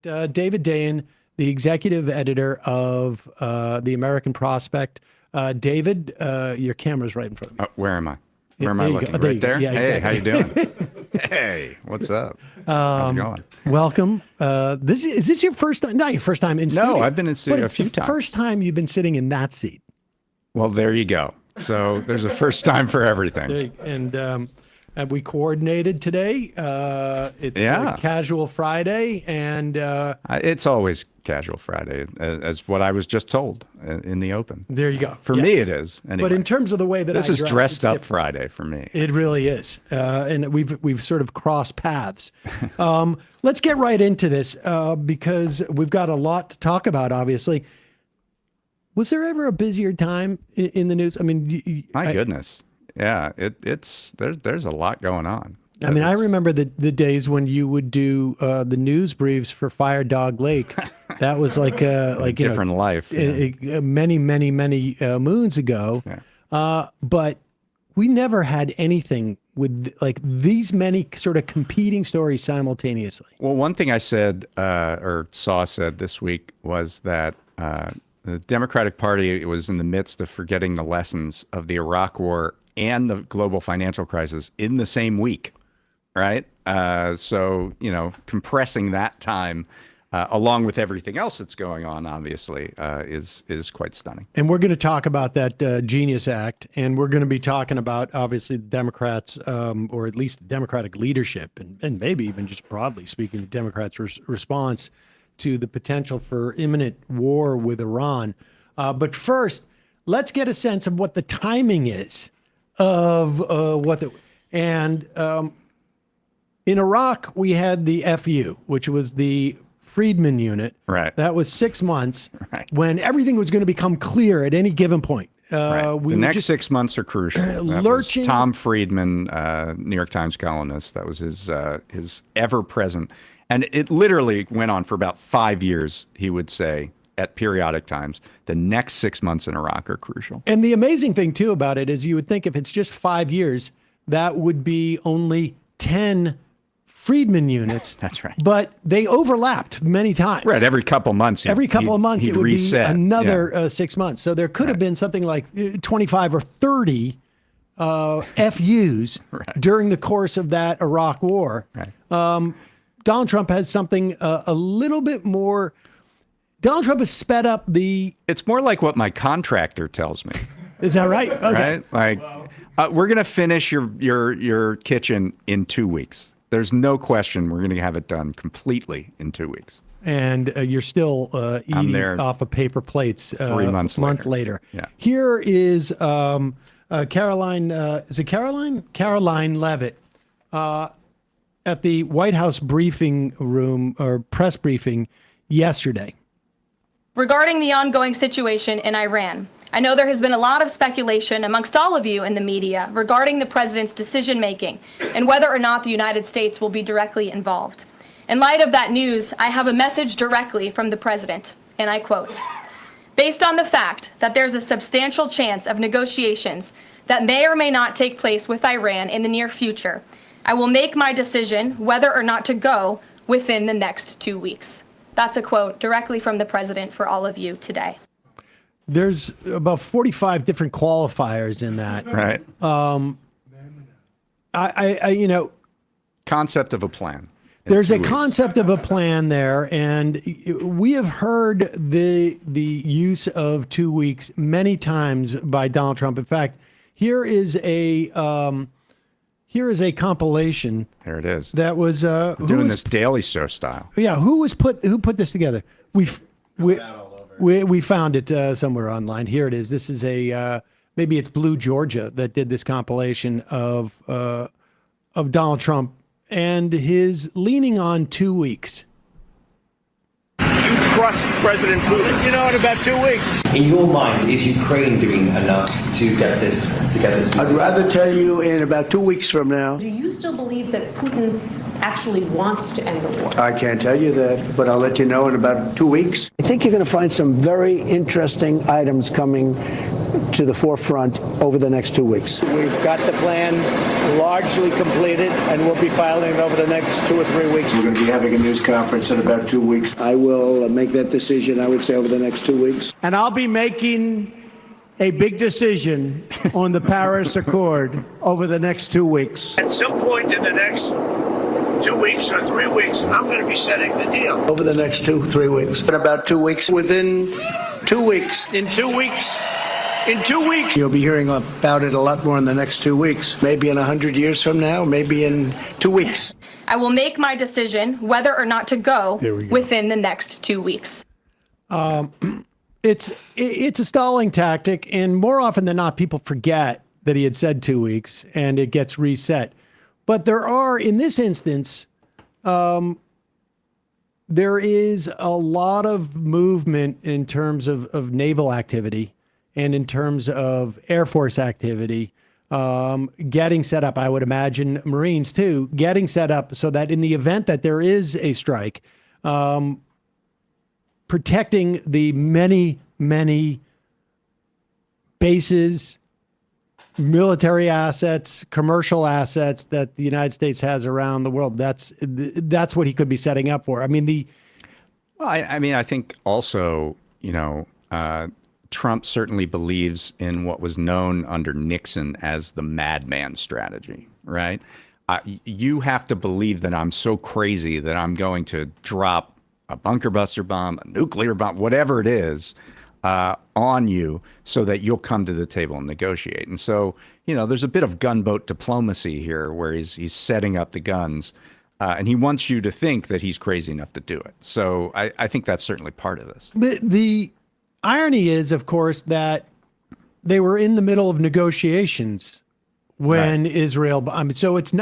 David Dayen, the executive editor of the American Prospect. David, your camera's right in front of you. Where am I? Where am I looking? Right there? Yeah, exactly. Hey, how you doing? Hey, what's up? How's it going? Welcome. Is this your first time? Not your first time in studio. No, I've been in studio a few times. It's the first time you've been sitting in that seat. Well, there you go. So there's a first time for everything. And we coordinated today. It's a casual Friday, and it's always casual Friday, as what I was just told in the open. There you go. For me, it is. Anyway. But in terms of the way that this is dressed up Friday for me. It really is, and we've sort of crossed paths. Let's get right into this because we've got a lot to talk about. Obviously, was there ever a busier time in the news? I mean, my goodness. Yeah, there's a lot going on. I mean, I remember the days when you would do the news briefs for Fire Dog Lake. That was like a different life. Yeah. Many moons ago. Yeah. But we never had anything with like these many sort of competing stories simultaneously. Well, one thing I said or saw said this week was that the Democratic Party was in the midst of forgetting the lessons of the Iraq War and the global financial crisis in the same week, right? So, compressing that time along with everything else that's going on, obviously, is quite stunning. And we're going to talk about that Genius Act, and we're going to be talking about, obviously, the Democrats, or at least the Democratic leadership, and maybe even just broadly speaking, the Democrats' response to the potential for imminent war with Iran. But first, let's get a sense of what the timing is of in Iraq, we had the FU, which was the Friedman unit. Right. That was 6 months when everything was going to become clear at any given point. The next 6 months are crucial. That was Tom Friedman, New York Times columnist. That was his ever-present. And it literally went on for about 5 years, he would say, at periodic times. The next 6 months in Iraq are crucial. And the amazing thing, too, about it is you would think if it's just 5 years, that would be only 10 Friedman units. That's right. But they overlapped many times. Right. Every couple of months. It would reset. Be another 6 months. So there could have been something like 25 or 30 FUs during the course of that Iraq war. Right. Donald Trump has something a little bit more. Donald Trump has sped up the. It's more like what my contractor tells me. Is that right? Okay. Right. Like, we're going to finish your kitchen in 2 weeks. There's no question we're going to have it done completely in 2 weeks. And you're still eating off of paper plates 3 months later. Yeah. Here is Caroline. Is it Caroline? Caroline Levitt at the White House briefing room or press briefing yesterday. Regarding the ongoing situation in Iran, I know there has been a lot of speculation amongst all of you in the media regarding the president's decision-making and whether or not the United States will be directly involved. In light of that news, I have a message directly from the president, and I quote, "Based on the fact that there's a substantial chance of negotiations that may or may not take place with Iran in the near future, I will make my decision whether or not to go within the next 2 weeks." That's a quote directly from the president for all of you today. There's about 45 different qualifiers in that. Right. Concept of a plan. There's a concept of a plan there, and we have heard the use of 2 weeks many times by Donald Trump. In fact, here is a compilation. There it is. That was doing this Daily Show style. Yeah, who put this together? We found it somewhere online. Here it is. This is maybe it's Blue Georgia that did this compilation of Donald Trump and his leaning on 2 weeks. You trust President Putin? You know, in about 2 weeks. In your mind, is Ukraine doing enough to get this? I'd rather tell you in about 2 weeks from now. Do you still believe that Putin actually wants to end the war? I can't tell you that, but I'll let you know in about 2 weeks. I think you're going to find some very interesting items coming to the forefront over the next 2 weeks. We've got the plan largely completed, and we'll be filing it over the next 2 or 3 weeks. We're going to be having a news conference in about 2 weeks. I will make that decision, I would say, over the next 2 weeks. And I'll be making a big decision on the Paris Accord over the next 2 weeks. At some point in the next 2 weeks or 3 weeks, I'm going to be setting the deal. Over the next 2-3 weeks. In about 2 weeks. Within 2 weeks. In 2 weeks. In 2 weeks. You'll be hearing about it a lot more in the next 2 weeks. Maybe in 100 years from now, maybe in 2 weeks. I will make my decision whether or not to go There we go. within the next 2 weeks. It's a stalling tactic, and more often than not, people forget that he had said 2 weeks, and it gets reset. But there are, in this instance, there is a lot of movement in terms of naval activity and in terms of Air Force activity, getting set up. I would imagine Marines too, getting set up so that in the event that there is a strike, protecting the many, many bases, military assets, commercial assets that the United States has around the world. That's what he could be setting up for. I mean, I think also, Trump certainly believes in what was known under Nixon as the Madman strategy, right? You have to believe that I'm so crazy that I'm going to drop a bunker buster bomb, a nuclear bomb, whatever it is, on you so that you'll come to the table and negotiate. And so, there's a bit of gunboat diplomacy here where he's setting up the guns, and he wants you to think that he's crazy enough to do it. So I think that's certainly part of this. the irony is, of course, that they were in the middle of negotiations when Israel, so it's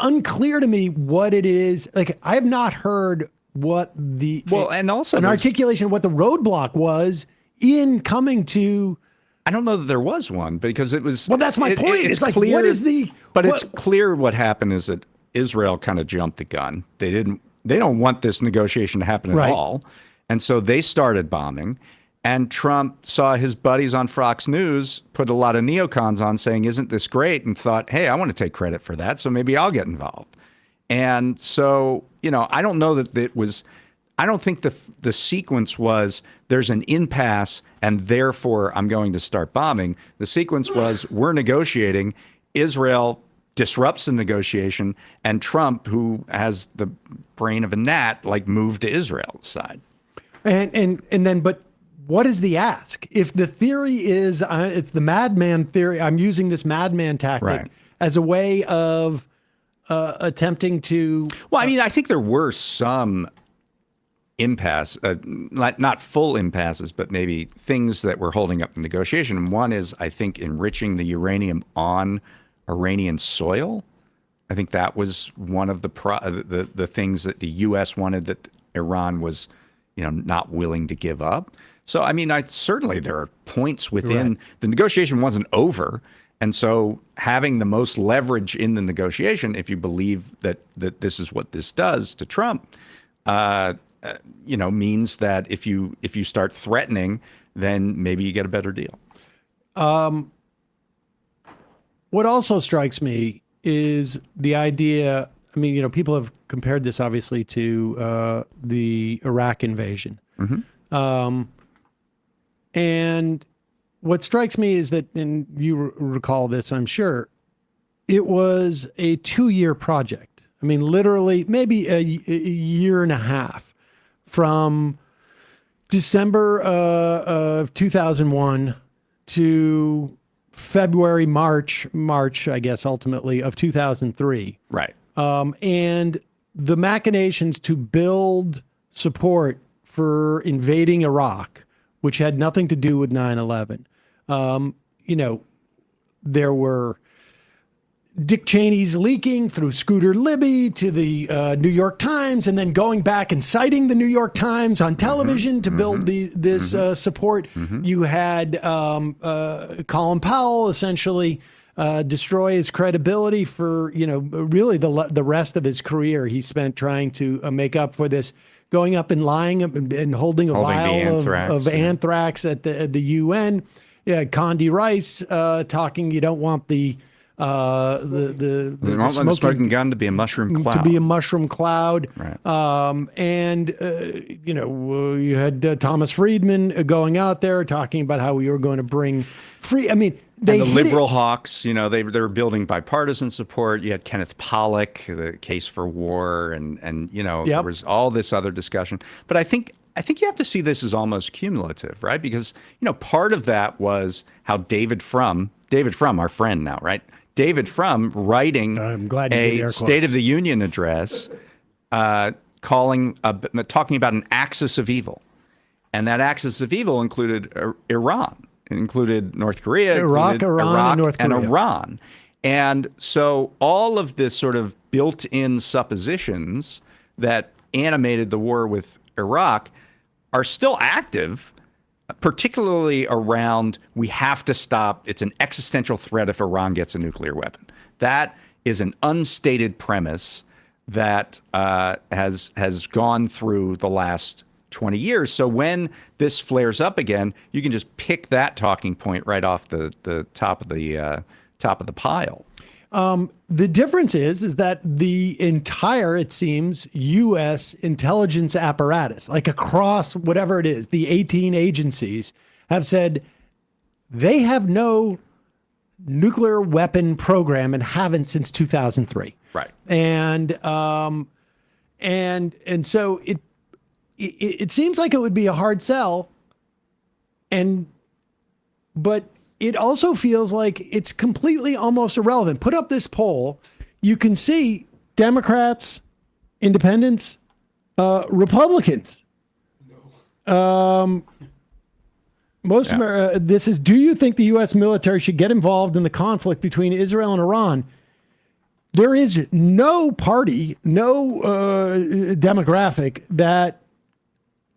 unclear to me what it is. Like, I have not heard what and also an articulation of what the roadblock was in coming to. I don't know that there was one because it was. Well, that's my point. It's like, clear, what is the? But what, it's clear what happened is that Israel kind of jumped the gun. They don't want this negotiation to happen at all, and so they started bombing. And Trump saw his buddies on Fox News put a lot of neocons on saying, "Isn't this great?" and thought, "Hey, I want to take credit for that, so maybe I'll get involved." And so, I don't know that it was. I don't think the sequence was there's an impasse and therefore I'm going to start bombing. The sequence was we're negotiating. Israel disrupts the negotiation, and Trump, who has the brain of a gnat, moved to Israel's side. And then, but what is the ask? If the theory is it's the madman theory, I'm using this madman tactic as a way of attempting to. Well, I think there were some impasse, not full impasses, but maybe things that were holding up the negotiation. And one is, I think, enriching the uranium on Iranian soil. I think that was one of the things that the U.S. wanted that Iran was, not willing to give up. So, certainly there are points within the negotiation wasn't over. And so having the most leverage in the negotiation, if you believe that this is what this does to Trump, means that if you start threatening, then maybe you get a better deal. What also strikes me is the idea. People have compared this obviously to the Iraq invasion. And what strikes me is that, and you recall this, I'm sure, it was a 2-year project. Literally maybe a year and a half from December of 2001 to February, March, I guess, ultimately, of 2003. Right. And the machinations to build support for invading Iraq, which had nothing to do with 9/11. There were Dick Cheney's leaking through Scooter Libby to the New York Times, and then going back and citing the New York Times on television to build this support. You had Colin Powell essentially destroy his credibility for, really the rest of his career. He spent trying to make up for this, going up and lying and holding a vial of anthrax at the UN. Condi Rice talking. You don't want the They want the smoking gun to be a mushroom cloud. To be a mushroom cloud. Right. You had Thomas Friedman going out there talking about how we were going to bring free. I mean, the liberal hawks, they were building bipartisan support. You had Kenneth Pollock, the case for war, and there was all this other discussion. But I think you have to see this as almost cumulative, right? Because part of that was how David Frum, our friend now, right? David Frum writing a State of the Union address, talking about an axis of evil, and that axis of evil included Iran. It included North Korea, Iraq, Iran, and North Korea. And Iran. And so all of this sort of built-in suppositions that animated the war with Iraq are still active, particularly around we have to stop. It's an existential threat if Iran gets a nuclear weapon. That is an unstated premise that has gone through the last 20 years. So when this flares up again, you can just pick that talking point right off the top of the pile. The difference is that the entire, it seems, U.S. intelligence apparatus, like across whatever it is, the 18 agencies have said they have no nuclear weapon program and haven't since 2003. Right. And so it seems like it would be a hard sell, but it also feels like it's completely almost irrelevant. Put up this poll. You can see Democrats, independents, Republicans. This is, do you think the U.S. military should get involved in the conflict between Israel and Iran? There is no party, no demographic that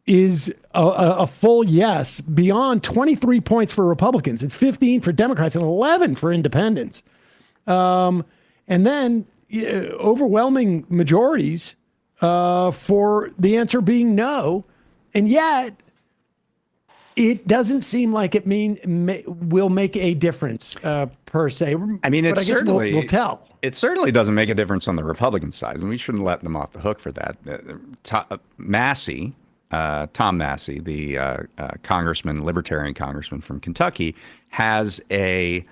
is a full yes, beyond 23 points for Republicans. It's 15 for Democrats and 11 for independents. And then overwhelming majorities for the answer being no. And yet it doesn't seem like it will make a difference per se. I mean, but I guess we'll tell. It certainly doesn't make a difference on the Republican side, and we shouldn't let them off the hook for that. Tom Massey, the libertarian congressman from Kentucky, has a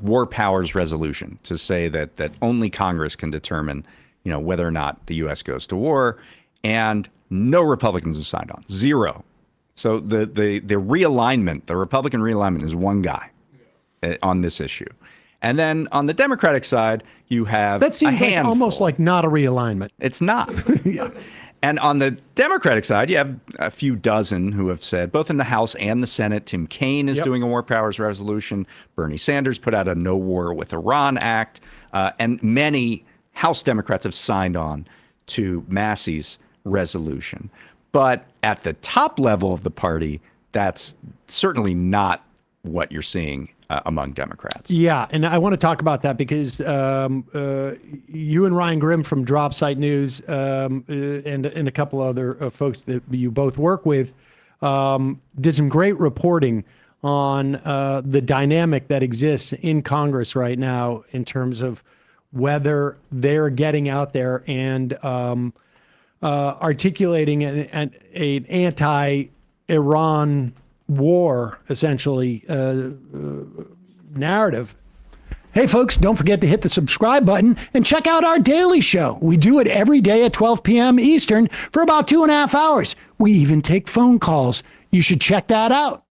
war powers resolution to say that only Congress can determine, whether or not the U.S. goes to war, and no Republicans have signed on, zero. So the realignment, the Republican realignment, is one guy on this issue. And then on the Democratic side, you have that seems a handful. like almost like not a realignment. It's not. Yeah. And on the Democratic side, you have a few dozen who have said, both in the House and the Senate. Tim Kaine is doing a war powers resolution. Bernie Sanders put out a No War with Iran Act. And many House Democrats have signed on to Massey's resolution. But at the top level of the party, that's certainly not what you're seeing among Democrats. Yeah, and I want to talk about that because you and Ryan Grimm from Drop Site News and a couple other folks that you both work with did some great reporting on the dynamic that exists in Congress right now in terms of whether they're getting out there and articulating an anti-Iran war, essentially, narrative. Hey, folks, don't forget to hit the subscribe button and check out our daily show. We do it every day at 12 p.m. Eastern for about 2.5 hours. We even take phone calls. You should check that out.